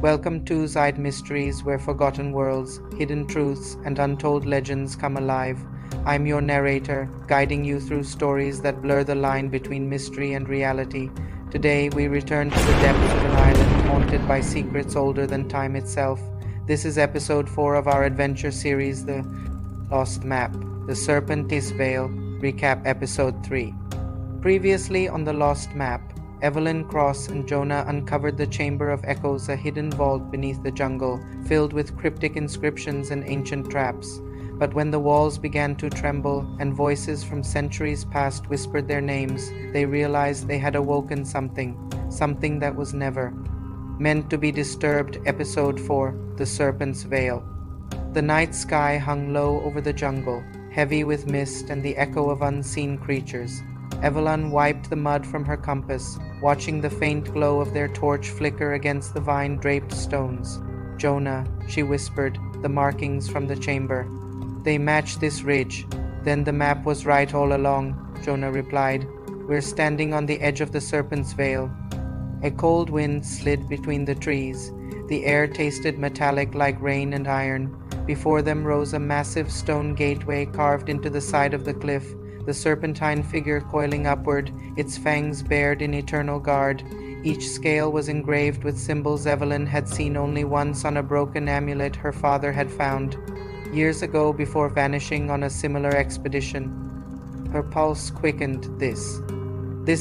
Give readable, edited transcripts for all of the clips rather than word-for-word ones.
Welcome to Xyed Mysteries, where forgotten worlds, hidden truths, and untold legends come alive. I'm your narrator, guiding you through stories that blur the line between mystery and reality. Today, we return to the depths of an island haunted by secrets older than time itself. This is episode 4 of our adventure series, The Lost Map, The Serpent is Veil, recap episode 3. Previously on The Lost Map, Evelyn Cross and Jonah uncovered the Chamber of Echoes, a hidden vault beneath the jungle, filled with cryptic inscriptions and ancient traps. But when the walls began to tremble and voices from centuries past whispered their names, they realized they had awoken something that was never meant to be disturbed. Episode 4, The Serpent's Veil. The night sky hung low over the jungle, heavy with mist and the echo of unseen creatures. Evelyn wiped the mud from her compass, watching the faint glow of their torch flicker against the vine-draped stones. "Jonah," she whispered, "the markings from the chamber. They match this ridge." "Then the map was right all along," Jonah replied. "We're standing on the edge of the Serpent's Veil." A cold wind slid between the trees. The air tasted metallic like rain and iron. Before them rose a massive stone gateway carved into the side of the cliff, the serpentine figure coiling upward, its fangs bared in eternal guard. Each scale was engraved with symbols Evelyn had seen only once on a broken amulet her father had found years ago before vanishing on a similar expedition. Her pulse quickened. This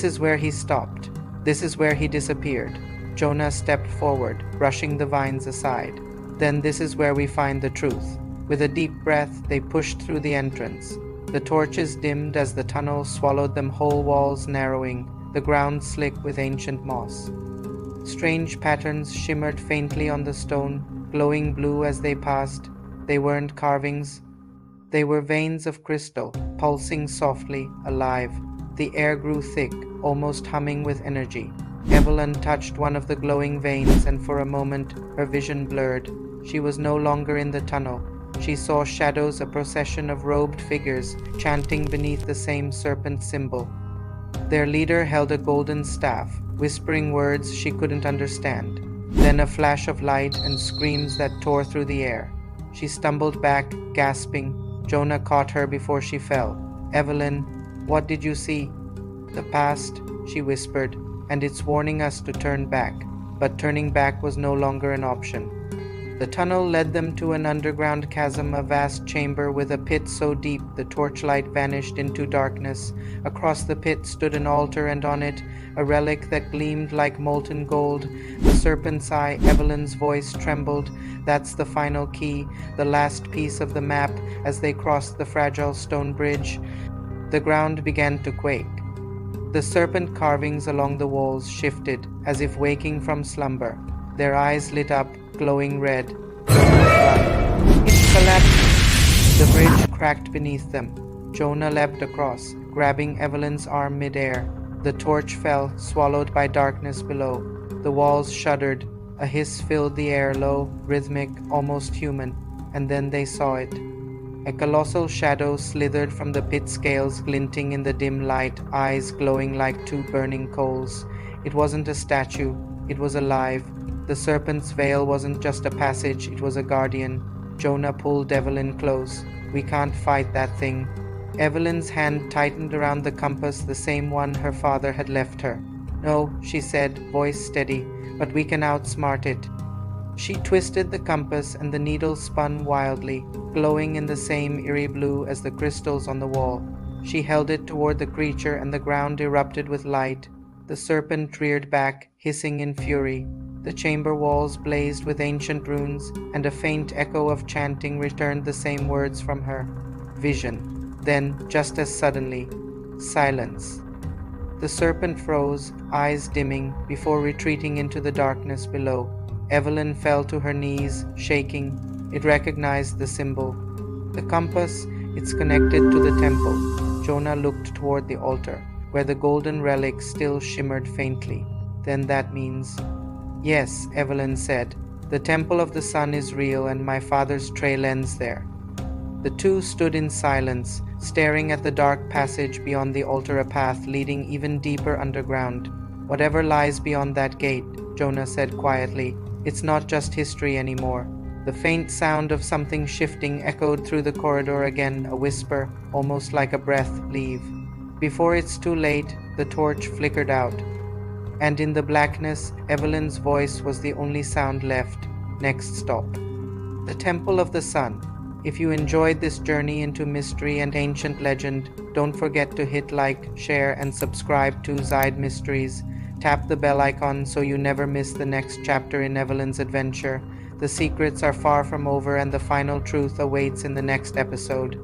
is where he stopped. This is where he disappeared. Jonah stepped forward, brushing the vines aside. "Then this is where we find the truth." With a deep breath, they pushed through the entrance. The torches dimmed as the tunnel swallowed them whole, walls narrowing, the ground slick with ancient moss. Strange patterns shimmered faintly on the stone, glowing blue as they passed. They weren't carvings. They were veins of crystal, pulsing softly, alive. The air grew thick, almost humming with energy. Evelyn touched one of the glowing veins, and for a moment her vision blurred. She was no longer in the tunnel. She saw shadows, a procession of robed figures, chanting beneath the same serpent symbol. Their leader held a golden staff, whispering words she couldn't understand. Then a flash of light and screams that tore through the air. She stumbled back, gasping. Jonah caught her before she fell. "Evelyn, what did you see?" "The past," she whispered, "and it's warning us to turn back." But turning back was no longer an option. The tunnel led them to an underground chasm, a vast chamber with a pit so deep the torchlight vanished into darkness. Across the pit stood an altar, and on it a relic that gleamed like molten gold. The serpent's eye. Evelyn's voice trembled. "That's the final key, the last piece of the map." As they crossed the fragile stone bridge, the ground began to quake. The serpent carvings along the walls shifted, as if waking from slumber. Their eyes lit up, glowing red. It collapsed. The bridge cracked beneath them. Jonah leapt across, grabbing Evelyn's arm midair. The torch fell, swallowed by darkness below. The walls shuddered. A hiss filled the air, low, rhythmic, almost human. And then they saw it. A colossal shadow slithered from the pit scales, glinting in the dim light, eyes glowing like two burning coals. It wasn't a statue. It was alive. The Serpent's Veil wasn't just a passage, it was a guardian. Jonah pulled Evelyn close. "We can't fight that thing." Evelyn's hand tightened around the compass, the same one her father had left her. "No," she said, voice steady, "but we can outsmart it." She twisted the compass and the needle spun wildly, glowing in the same eerie blue as the crystals on the wall. She held it toward the creature and the ground erupted with light. The serpent reared back, hissing in fury. The chamber walls blazed with ancient runes, and a faint echo of chanting returned the same words from her. Vision. Then, just as suddenly, silence. The serpent froze, eyes dimming, before retreating into the darkness below. Evelyn fell to her knees, shaking. It recognized the symbol. The compass, it's connected to the temple. Jonah looked toward the altar, where the golden relic still shimmered faintly. "Then that means—" "Yes," Evelyn said. "The Temple of the Sun is real, and my father's trail ends there." The two stood in silence, staring at the dark passage beyond the altar, a path leading even deeper underground. "Whatever lies beyond that gate," Jonah said quietly, It's not just history anymore. The faint sound of something shifting echoed through the corridor again, a whisper, almost like a breath, "Leave." Before it's too late, the torch flickered out, and in the blackness, Evelyn's voice was the only sound left. Next stop. The Temple of the Sun. If you enjoyed this journey into mystery and ancient legend, don't forget to hit like, share, and subscribe to Xyed Mysteries. Tap the bell icon so you never miss the next chapter in Evelyn's adventure. The secrets are far from over and the final truth awaits in the next episode.